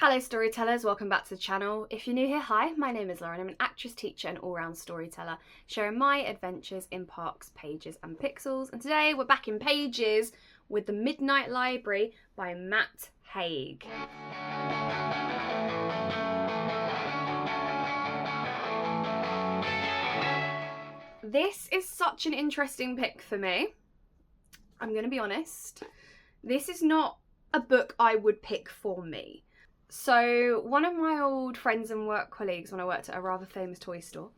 Hello storytellers, welcome back to the channel. If you're new here, hi, my name is Lauren. I'm an actress, teacher and all-round storyteller, sharing my adventures in parks, pages and pixels. And today we're back in pages with The Midnight Library by Matt Haig. This is such an interesting pick for me. I'm going to be honest. This is not a book I would pick for me. So one of my old friends and work colleagues when I worked at a rather famous toy store,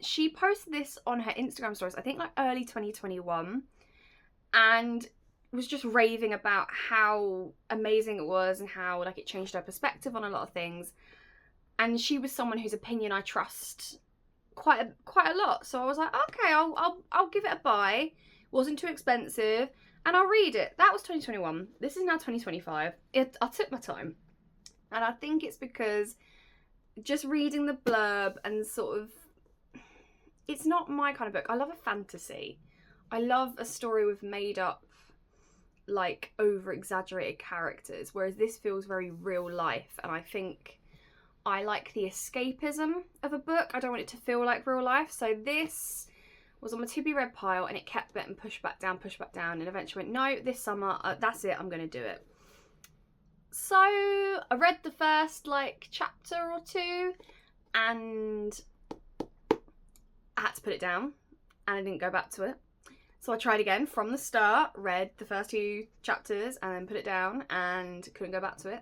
she posted this on her Instagram stories, I think like early 2021, and was just raving about how amazing it was and how like it changed her perspective on a lot of things. And she was someone whose opinion I trust quite a lot. So I was like, okay, I'll give it a buy. Wasn't too expensive. And I'll read it. That was 2021. This is now 2025. I took my time. And I think it's because just reading the blurb and sort of... It's not my kind of book. I love a fantasy. I love a story with made up, like, over-exaggerated characters. Whereas this feels very real life. And I think I like the escapism of a book. I don't want it to feel like real life. So this was on my to be read pile and it kept getting pushed back down and eventually went, no, this summer, that's it, I'm going to do it. So I read the first like chapter or two and I had to put it down and I didn't go back to it. So I tried again from the start, read the first few chapters and then put it down and couldn't go back to it.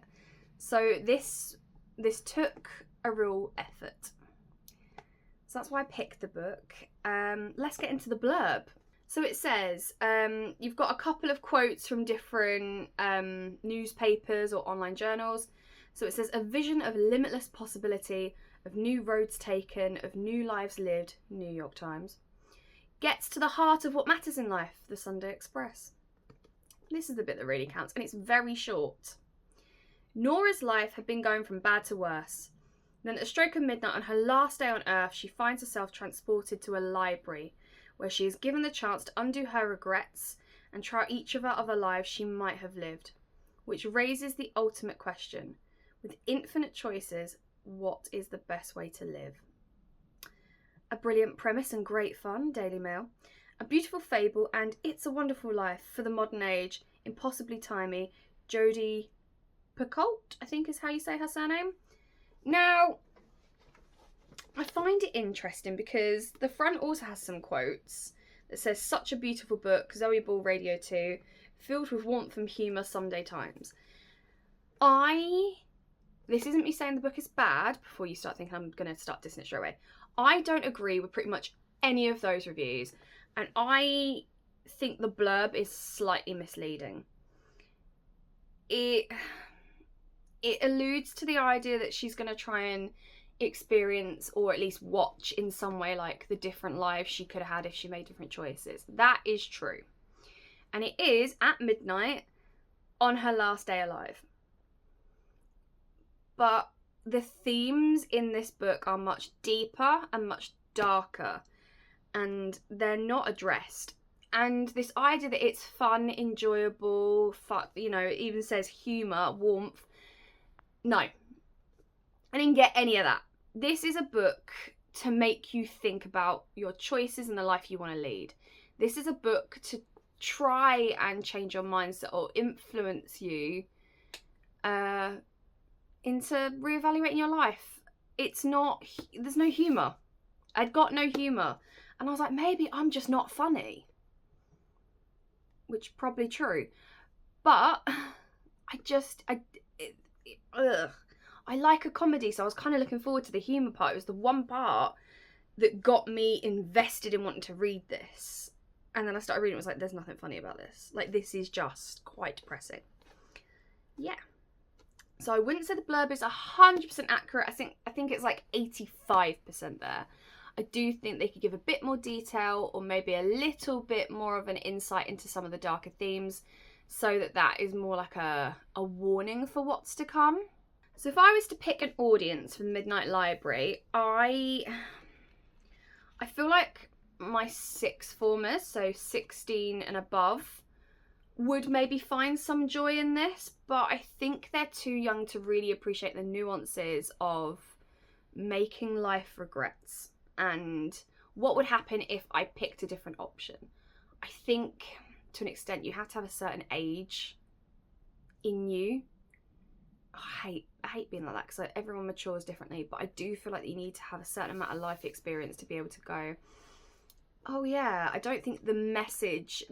So this took a real effort. So that's why I picked the book. Let's get into the blurb. So it says, you've got a couple of quotes from different newspapers or online journals. So it says, a vision of limitless possibility, of new roads taken, of new lives lived, New York Times. Gets to the heart of what matters in life, the Sunday Express. This is the bit that really counts, and it's very short. Nora's life had been going from bad to worse. Then at a stroke of midnight on her last day on Earth, she finds herself transported to a library where she is given the chance to undo her regrets and try each of her other lives she might have lived, which raises the ultimate question. With infinite choices, what is the best way to live? A brilliant premise and great fun, Daily Mail. A beautiful fable and It's a Wonderful Life for the modern age, impossibly timely, Jodie Picoult, I think is how you say her surname. Now, I find it interesting because the front also has some quotes that says, such a beautiful book, Zoe Ball Radio 2, filled with warmth and humour Sunday Times. This isn't me saying the book is bad, before you start thinking I'm going to start dissing it straight away. I don't agree with pretty much any of those reviews, and I think the blurb is slightly misleading. It alludes to the idea that she's going to try and experience or at least watch in some way like the different lives she could have had if she made different choices. That is true. And it is at midnight on her last day alive. But the themes in this book are much deeper and much darker and they're not addressed. And this idea that it's fun, enjoyable, it even says humour, warmth. No, I didn't get any of that. This is a book to make you think about your choices and the life you want to lead. This is a book to try and change your mindset or influence you into reevaluating your life. There's no humour. I'd got no humour. And I was like, maybe I'm just not funny. Which probably true. But I like a comedy, so I was kind of looking forward to the humour part. It was the one part that got me invested in wanting to read this. And then I started reading, it was like, there's nothing funny about this. Like, this is just quite depressing. Yeah. So I wouldn't say the blurb is 100% accurate. I think it's like 85% there. I do think they could give a bit more detail or maybe a little bit more of an insight into some of the darker themes, so that is more like a warning for what's to come. So if I was to pick an audience for the Midnight Library, I feel like my sixth formers, so 16 and above, would maybe find some joy in this, but I think they're too young to really appreciate the nuances of making life regrets and what would happen if I picked a different option. I think to an extent you have to have a certain age in you. I hate being like that because everyone matures differently, but I do feel like you need to have a certain amount of life experience to be able to go, oh yeah, I don't think the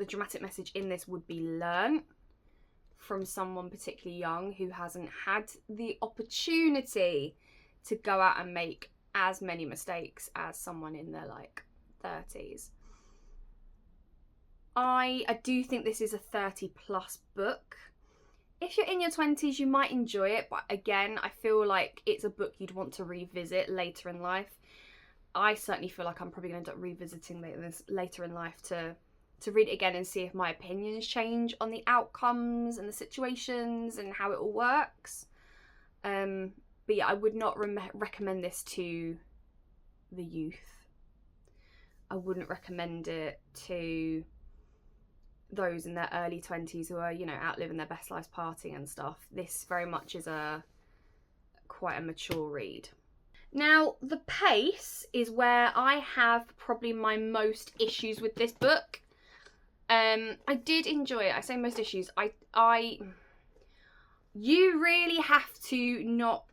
dramatic message in this would be learnt from someone particularly young who hasn't had the opportunity to go out and make as many mistakes as someone in their like 30s. I do think this is a 30 plus book. If you're in your 20s, you might enjoy it, but again, I feel like it's a book you'd want to revisit later in life. I certainly feel like I'm probably going to end up revisiting this later in life to read it again and see if my opinions change on the outcomes and the situations and how it all works. But yeah, I would not recommend this to the youth. I wouldn't recommend it to those in their early 20s who are, you know, out living their best lives, partying and stuff. This very much is quite a mature read. Now, the pace is where I have probably my most issues with this book. I did enjoy it. I say most issues. You really have to not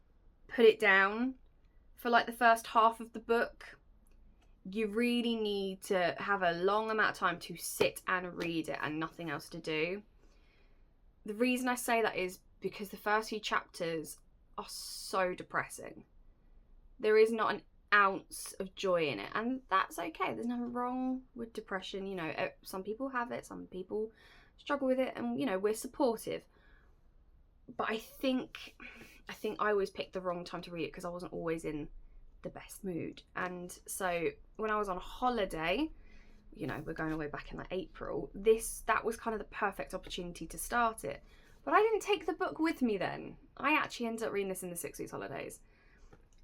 put it down for like the first half of the book. You really need to have a long amount of time to sit and read it and nothing else to do. The reason I say that is because the first few chapters are so depressing. There is not an ounce of joy in it, and that's okay. There's nothing wrong with depression. You know, some people have it, some people struggle with it, and you know, we're supportive. But I think I always picked the wrong time to read it because I wasn't always in the best mood. And so when I was on holiday, you know, we're going away back in like April, that was kind of the perfect opportunity to start it. But I didn't take the book with me then. I actually ended up reading this in the 6 weeks holidays.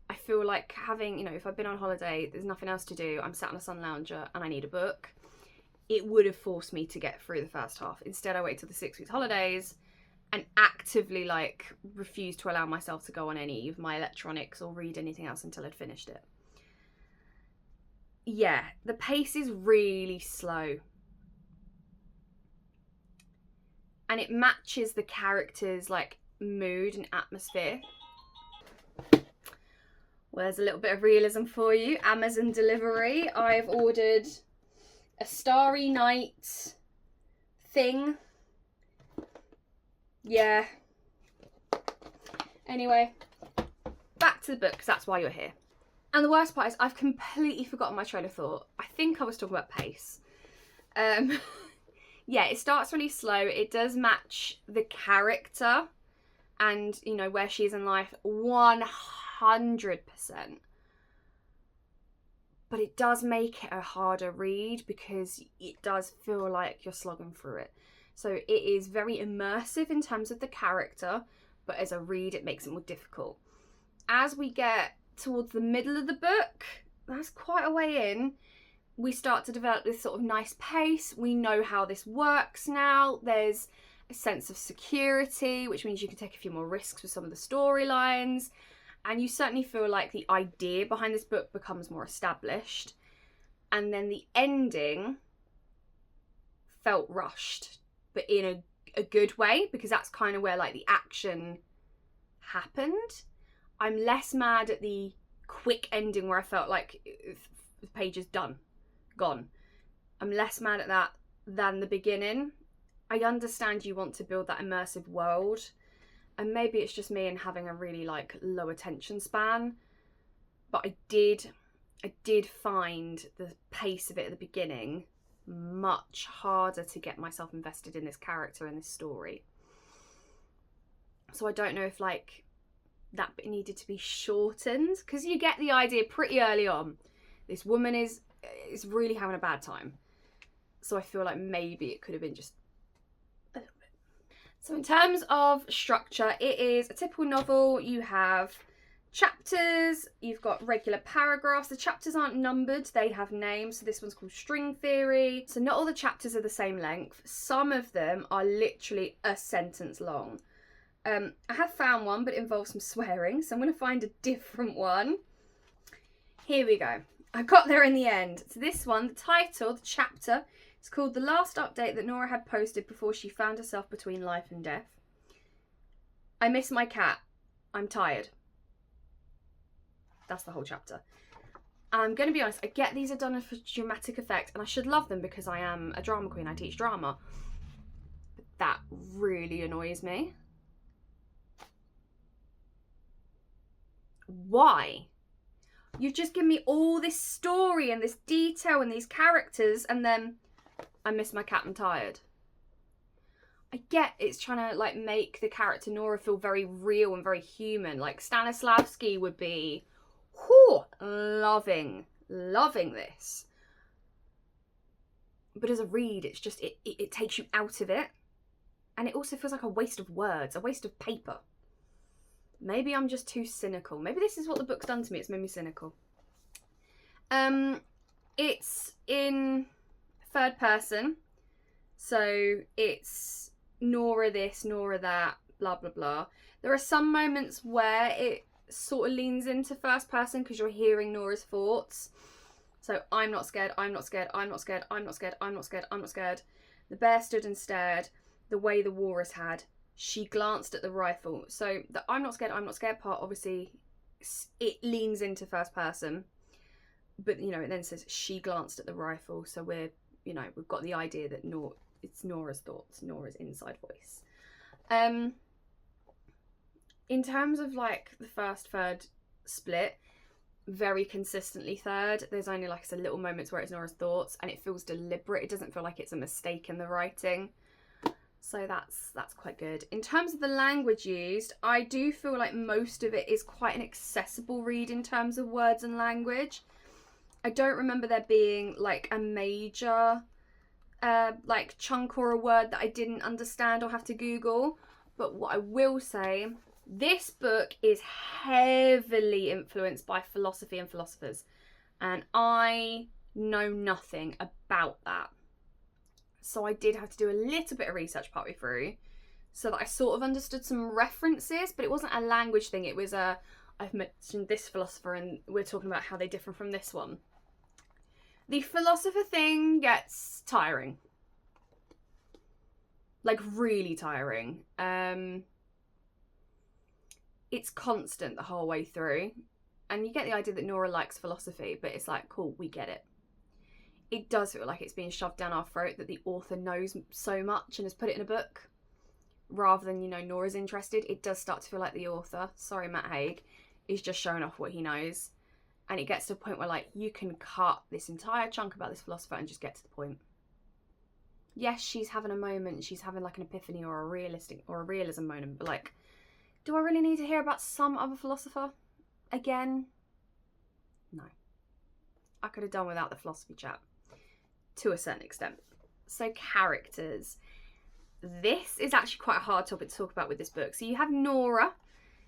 I feel like having, you know, if I've been on holiday, there's nothing else to do, I'm sat on a sun lounger and I need a book, it would have forced me to get through the first half. Instead, I wait till the 6 weeks holidays and actively like refuse to allow myself to go on any of my electronics or read anything else until I'd finished it. Yeah, the pace is really slow. And it matches the characters' like mood and atmosphere. Well, there's a little bit of realism for you. Amazon delivery. I've ordered a Starry Night thing. Yeah. Anyway, back to the book, because that's why you're here. And the worst part is I've completely forgotten my train of thought. I think I was talking about pace. Yeah, it starts really slow. It does match the character and, you know, where she is in life 100%. But it does make it a harder read because it does feel like you're slogging through it. So it is very immersive in terms of the character, but as a read, it makes it more difficult. As we get towards the middle of the book, that's quite a way in, we start to develop this sort of nice pace. We know how this works now. There's a sense of security, which means you can take a few more risks with some of the storylines. And you certainly feel like the idea behind this book becomes more established. And then the ending felt rushed, but in a good way, because that's kind of where like the action happened. I'm less mad at the quick ending where I felt like the page is done, gone. I'm less mad at that than the beginning. I understand you want to build that immersive world, and maybe it's just me and having a really like low attention span, but I did find the pace of it at the beginning much harder to get myself invested in this character and this story. So I don't know if like that bit needed to be shortened, because you get the idea pretty early on. This woman is really having a bad time. So I feel like maybe it could have been just a little bit. So in terms of structure, it is a typical novel. You have Chapters, you've got regular paragraphs. The chapters aren't numbered, they have names. So this one's called String Theory. So not all the chapters are the same length. Some of them are literally a sentence long. I have found one, but it involves some swearing, so I'm going to find a different one. Here we go. I got there in the end. So this one, the title, the chapter, is called The Last Update That Nora Had Posted Before She Found Herself Between Life and Death. I miss my cat. I'm tired. That's the whole chapter. I'm going to be honest, I get these are done for dramatic effect, and I should love them because I am a drama queen, I teach drama. But that really annoys me. Why? You've just given me all this story and this detail and these characters, and then I miss my cat, I'm tired. I get it's trying to like make the character Nora feel very real and very human. Like Stanislavski would be loving this. But as a read, it's just, it takes you out of it. And it also feels like a waste of words, a waste of paper. Maybe I'm just too cynical. Maybe this is what the book's done to me. It's made me cynical. It's in third person. So it's Nora this, Nora that, blah, blah, blah. There are some moments where it sort of leans into first person because you're hearing Nora's thoughts. So I'm not scared, I'm not scared, I'm not scared, I'm not scared, I'm not scared, I'm not scared. The bear stood and stared the way the walrus had. She glanced at the rifle. So the I'm not scared part, obviously, it leans into first person. But, you know, it then says she glanced at the rifle. So we're, you know, we've got the idea that it's Nora's thoughts, Nora's inside voice. In terms of, like, the first, third split, very consistently third. There's only, like I said, little moments where it's Nora's thoughts, and it feels deliberate. It doesn't feel like it's a mistake in the writing. So that's quite good. In terms of the language used, I do feel like most of it is quite an accessible read in terms of words and language. I don't remember there being like a major like chunk or a word that I didn't understand or have to Google. But what I will say, this book is heavily influenced by philosophy and philosophers. And I know nothing about that. So I did have to do a little bit of research partway through so that I sort of understood some references, but it wasn't a language thing. It was I've mentioned this philosopher and we're talking about how they differ from this one. The philosopher thing gets tiring. Like really tiring. It's constant the whole way through. And you get the idea that Nora likes philosophy, but it's like, cool, we get it. It does feel like it's being shoved down our throat that the author knows so much and has put it in a book rather than, you know, Nora's interested. It does start to feel like the author, sorry Matt Haig, is just showing off what he knows. And it gets to a point where, like, you can cut this entire chunk about this philosopher and just get to the point. Yes, she's having a moment, she's having like an epiphany or a realism moment, but like, do I really need to hear about some other philosopher again? No. I could have done without the philosophy chat. To a certain extent. So characters. This is actually quite a hard topic to talk about with this book. So you have Nora.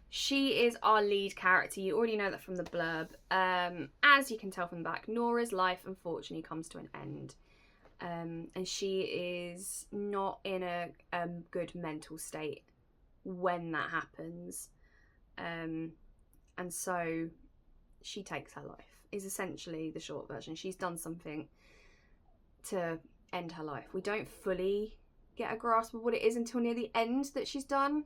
She is our lead character. You already know that from the blurb. As you can tell from the back, Nora's life unfortunately comes to an end. And she is not in a good mental state when that happens. And so she takes her life, is essentially the short version. She's done something to end her life. We don't fully get a grasp of what it is until near the end that she's done.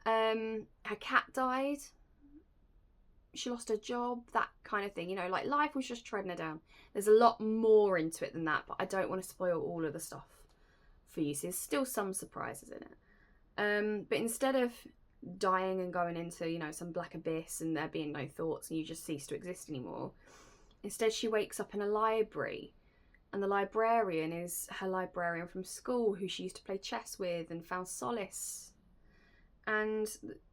Her cat died. She lost her job, that kind of thing. You know, like life was just treading her down. There's a lot more into it than that, but I don't want to spoil all of the stuff for you. So there's still some surprises in it. But instead of dying and going into, you know, some black abyss and there being no thoughts and you just cease to exist anymore, instead she wakes up in a library. And the librarian is her librarian from school who she used to play chess with and found solace. And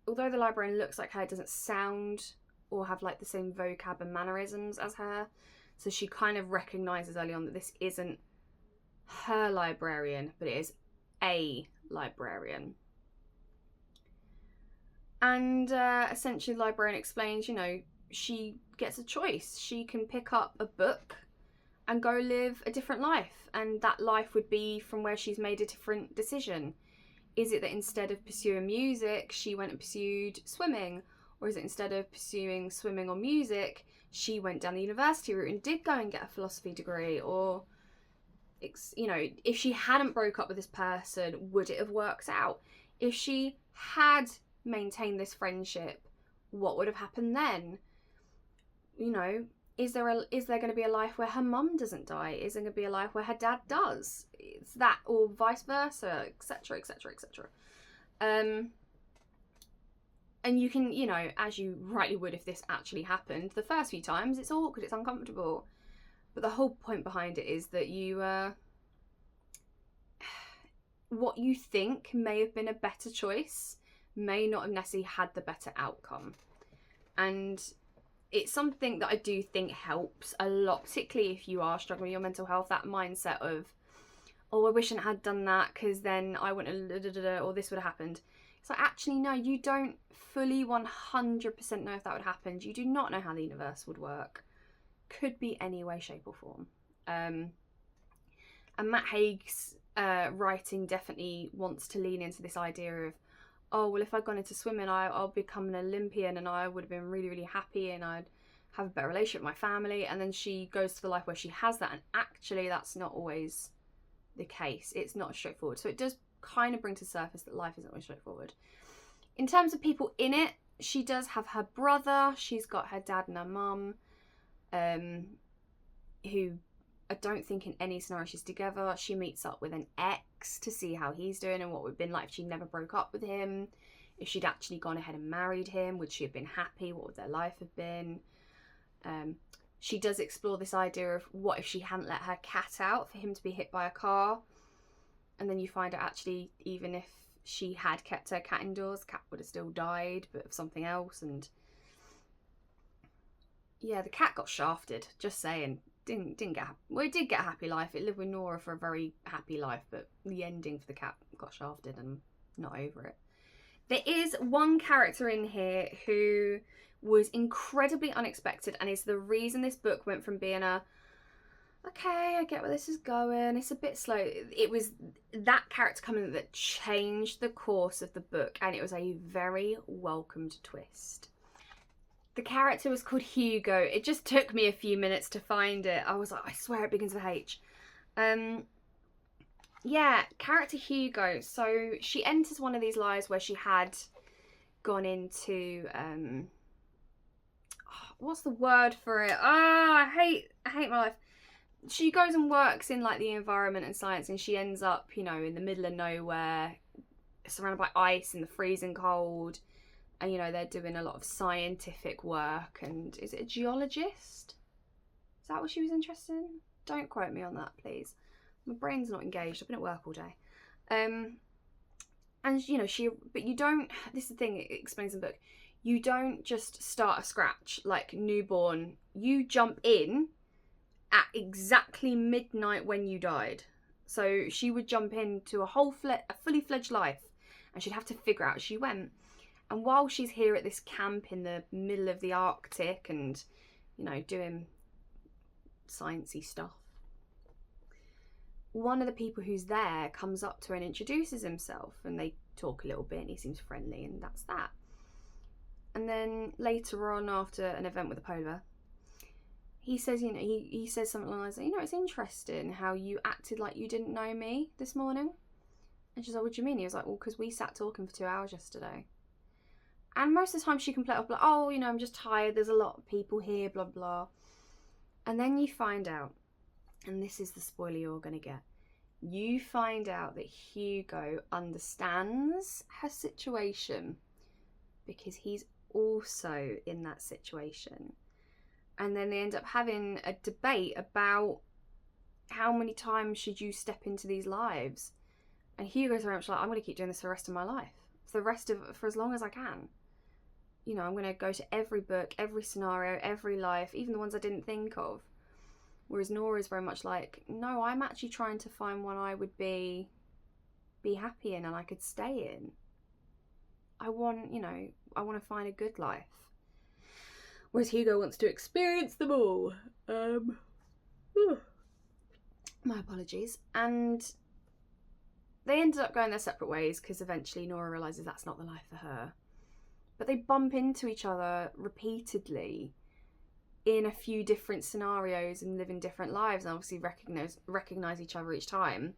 although the librarian looks like her, it doesn't sound or have like the same vocab and mannerisms as her. So she kind of recognises early on that this isn't her librarian, but it is a librarian. And essentially the librarian explains, you know, she gets a choice. She can pick up a book and go live a different life, and that life would be from where she's made a different decision. Is it that instead of pursuing music, she went and pursued swimming? Or is it instead of pursuing swimming or music, she went down the university route and did go and get a philosophy degree? Or, you know, if she hadn't broke up with this person, would it have worked out? If she had maintained this friendship, what would have happened then? You know, is there going to be a life where her mum doesn't die? Is there going to be a life where her dad does? It's that, or vice versa, etc, etc, etc. And you can, you know, as you rightly would if this actually happened, the first few times it's awkward, it's uncomfortable, but the whole point behind it is that you what you think may have been a better choice may not have necessarily had the better outcome. And it's something that I do think helps a lot, particularly if you are struggling with your mental health, that mindset of, oh, I wish I had done that because then I wouldn't have, or this would have happened. It's like, actually, no, you don't fully 100% know if that would happen. You do not know how the universe would work. Could be any way, shape or form. And Matt Haig's writing definitely wants to lean into this idea of, oh, well, if I'd gone into swimming, I'll become an Olympian and I would have been really, really happy and I'd have a better relationship with my family. And then she goes to the life where she has that. And actually, that's not always the case. It's not straightforward. So it does kind of bring to the surface that life isn't always straightforward. In terms of people in it, she does have her brother. She's got her dad and her mum, who I don't think in any scenario she's together. She meets up with an ex to see how he's doing and what would have been like if she never broke up with him. If she'd actually gone ahead and married him, would she have been happy? What would their life have been? She does explore this idea of what if she hadn't let her cat out for him to be hit by a car. And then you find out actually, even if she had kept her cat indoors, the cat would have still died, but of something else. And yeah, the cat got shafted, just saying. Didn't get well, it did get a happy life. It lived with Nora for a very happy life, but the ending for the cat got shafted and not over it. There is one character in here who was incredibly unexpected and is the reason this book went from being a, okay, I get where this is going, it's a bit slow. It was that character coming that changed the course of the book, and it was a very welcomed twist. The character was called Hugo. It just took me a few minutes to find it. I was like, I swear it begins with H. Yeah, character Hugo. So she enters one of these lives where she had gone into, what's the word for it? I hate my life. She goes and works in like the environment and science, and she ends up, you know, in the middle of nowhere, surrounded by ice in the freezing cold. And, you know, they're doing a lot of scientific work. And is it a geologist? Is that what she was interested in? Don't quote me on that, please. My brain's not engaged. I've been at work all day. And, you know, but you don't, this is the thing it explains in the book. You don't just start a scratch like newborn. You jump in at exactly midnight when you died. So she would jump into a fully fledged life. And she'd have to figure out as she went. And while she's here at this camp in the middle of the Arctic and, you know, doing sciencey stuff, one of the people who's there comes up to her and introduces himself, and they talk a little bit and he seems friendly, and that's that. And then later on, after an event with the polar, he says, you know, he says something along the lines, you know, it's interesting how you acted like you didn't know me this morning. And she's like, what do you mean? He was like, well, because we sat talking for 2 hours yesterday. And most of the time she can play off like, oh, you know, I'm just tired, there's a lot of people here, blah, blah. And then you find out, and this is the spoiler you're going to get, you find out that Hugo understands her situation because he's also in that situation. And then they end up having a debate about how many times should you step into these lives. And Hugo's very much like, I'm going to keep doing this for the rest of my life. For as long as I can. You know, I'm going to go to every book, every scenario, every life, even the ones I didn't think of. Whereas Nora is very much like, no, I'm actually trying to find one I would be happy in and I could stay in. I want to find a good life. Whereas Hugo wants to experience them all. My apologies. And they ended up going their separate ways because eventually Nora realises that's not the life for her. But they bump into each other repeatedly in a few different scenarios and live in different lives, and obviously recognise each other each time,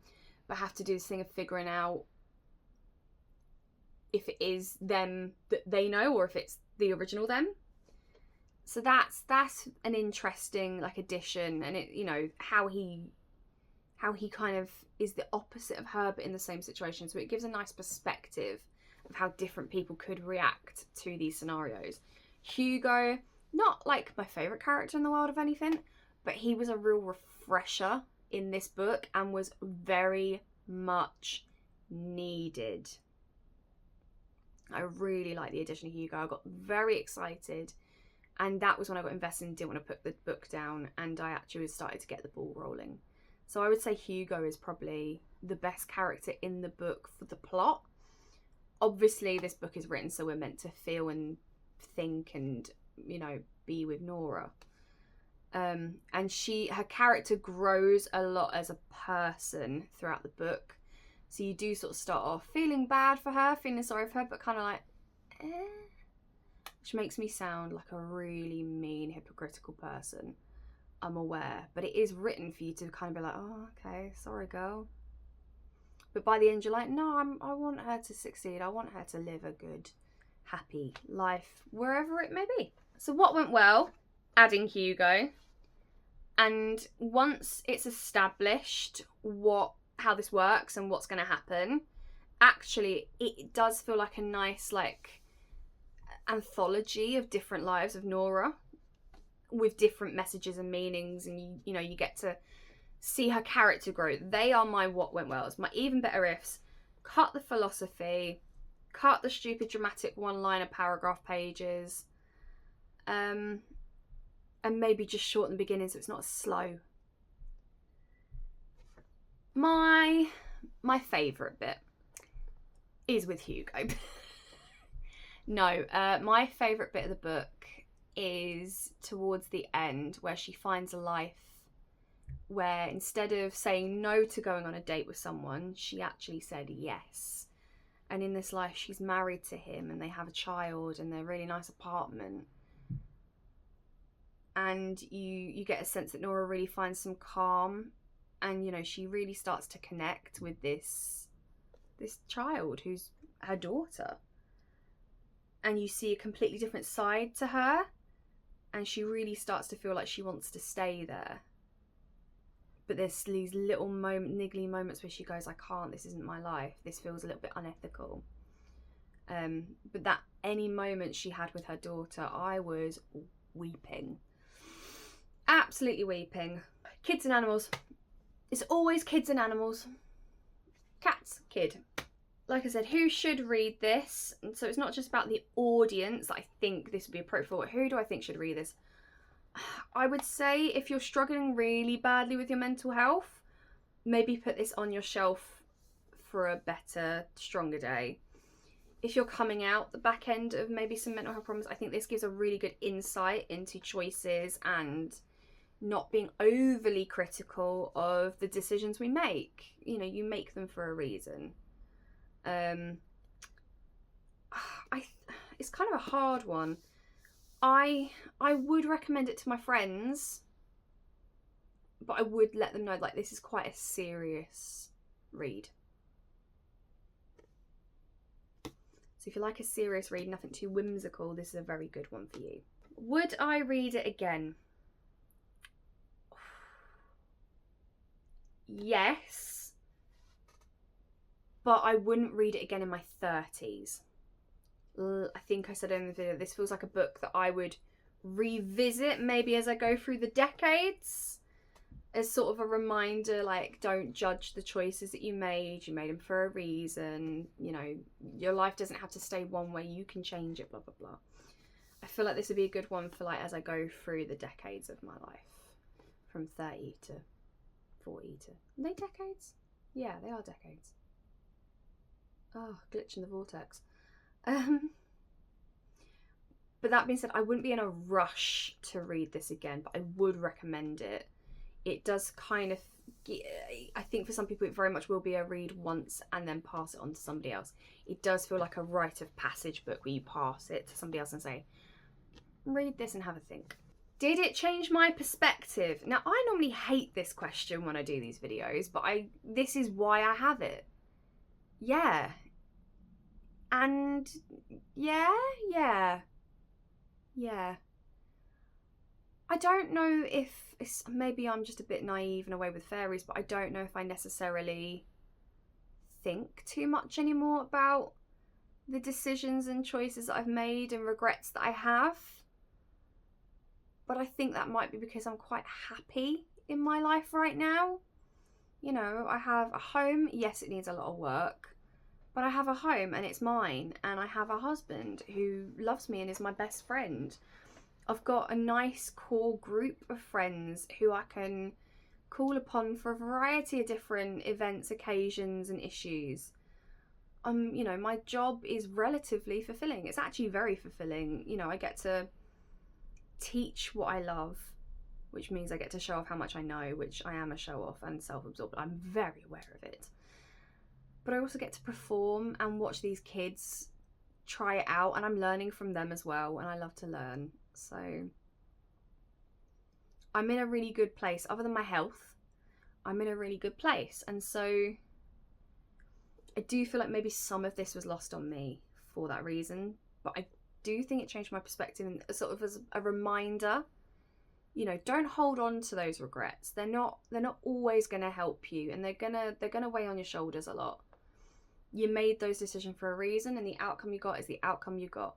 but have to do this thing of figuring out if it is them that they know or if it's the original them. So that's an interesting like addition, and it, you know, how he kind of is the opposite of her but in the same situation. So it gives a nice perspective of how different people could react to these scenarios. Hugo, not like my favourite character in the world of anything, but he was a real refresher in this book and was very much needed. I really like the addition of Hugo. I got very excited, and that was when I got invested and didn't want to put the book down, and I actually started to get the ball rolling. So I would say Hugo is probably the best character in the book for the plot. Obviously, this book is written so we're meant to feel and think and, you know, be with Nora. And her character grows a lot as a person throughout the book. So you do sort of start off feeling bad for her, feeling sorry for her, but kind of like, which makes me sound like a really mean, hypocritical person. I'm aware, but it is written for you to kind of be like, oh, okay, sorry, girl. But by the end, you're like, no, I want her to succeed. I want her to live a good, happy life, wherever it may be. So what went well? Adding Hugo. And once it's established how this works and what's going to happen, actually, it does feel like a nice, like, anthology of different lives of Nora with different messages and meanings, and you know, you get to see her character grow. They are my what went wells, my even better ifs. Cut the philosophy, cut the stupid dramatic one-liner paragraph pages, and maybe just shorten the beginning so it's not as slow. My favourite bit is with Hugo. No, my favourite bit of the book is towards the end, where she finds a life where instead of saying no to going on a date with someone, she actually said yes. And in this life, she's married to him and they have a child and they're a really nice apartment. And you get a sense that Nora really finds some calm, and, you know, she really starts to connect with this child who's her daughter. And you see a completely different side to her, and she really starts to feel like she wants to stay there. But there's these little niggly moments where she goes, I can't, this isn't my life. This feels a little bit unethical. But that any moment she had with her daughter, I was weeping. Absolutely weeping. Kids and animals. It's always kids and animals. Cats, kid. Like I said, who should read this? And so it's not just about the audience that I think this would be appropriate for. Who do I think should read this? I would say if you're struggling really badly with your mental health, maybe put this on your shelf for a better, stronger day. If you're coming out the back end of maybe some mental health problems, I think this gives a really good insight into choices and not being overly critical of the decisions we make. You know, you make them for a reason. It's kind of a hard one. I would recommend it to my friends, but I would let them know, like, this is quite a serious read. So if you like a serious read, nothing too whimsical, this is a very good one for you. Would I read it again? Yes, but I wouldn't read it again in my 30s. I think I said in the video, this feels like a book that I would revisit maybe as I go through the decades, as sort of a reminder, like, don't judge the choices that you made them for a reason, you know, your life doesn't have to stay one way, you can change it, blah blah blah. I feel like this would be a good one for, like, as I go through the decades of my life, from 30 to 40 to, are they decades? Yeah, they are decades. Oh, glitch in the vortex. But that being said, I wouldn't be in a rush to read this again, but I would recommend it. It does kind of, I think for some people it very much will be a read once and then pass it on to somebody else. It does feel like a rite of passage book where you pass it to somebody else and say, read this and have a think. Did it change my perspective? Now, I normally hate this question when I do these videos, but this is why I have it. Yeah. And yeah. I don't know if maybe I'm just a bit naive and away with fairies, but I don't know if I necessarily think too much anymore about the decisions and choices that I've made and regrets that I have. But I think that might be because I'm quite happy in my life right now. You know, I have a home. Yes, it needs a lot of work, but I have a home and it's mine. And I have a husband who loves me and is my best friend. I've got a nice core group of friends who I can call upon for a variety of different events, occasions and issues. You know, my job is relatively fulfilling. It's actually very fulfilling. You know, I get to teach what I love, which means I get to show off how much I know, which I am a show off and self-absorbed. I'm very aware of it. But I also get to perform and watch these kids try it out, and I'm learning from them as well, and I love to learn. So I'm in a really good place. Other than my health, I'm in a really good place. And so I do feel like maybe some of this was lost on me for that reason, but I do think it changed my perspective and sort of as a reminder, you know, don't hold on to those regrets. They're not always going to help you, and they're going to weigh on your shoulders a lot. You made those decisions for a reason, and the outcome you got is the outcome you got.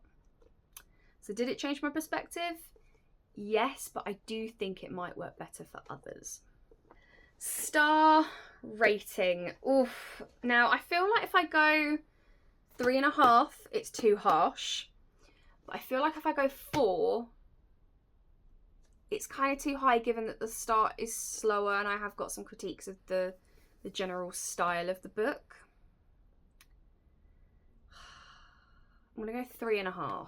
So did it change my perspective? Yes, but I do think it might work better for others. Star rating. Oof. Now, I feel like if I go 3.5, it's too harsh. But I feel like if I go 4, it's kind of too high given that the start is slower and I have got some critiques of the general style of the book. I'm going to go 3.5.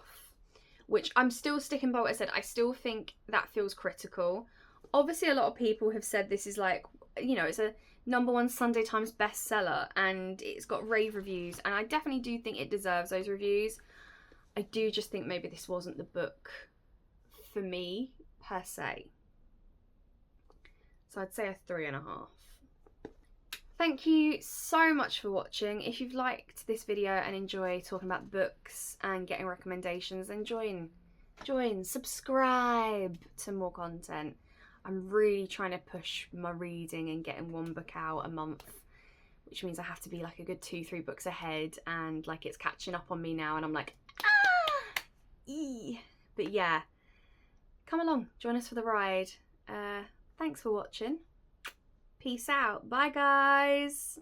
Which I'm still sticking by what I said. I still think that feels critical. Obviously, a lot of people have said this is like, you know, it's a #1 Sunday Times bestseller and it's got rave reviews. And I definitely do think it deserves those reviews. I do just think maybe this wasn't the book for me, per se. So I'd say a 3.5. Thank you so much for watching. If you've liked this video and enjoy talking about books and getting recommendations, then join, subscribe to more content. I'm really trying to push my reading and getting 1 book out a month, which means I have to be like a good 2-3 books ahead, and like it's catching up on me now and I'm like, but yeah, come along, join us for the ride. Thanks for watching. Peace out. Bye, guys.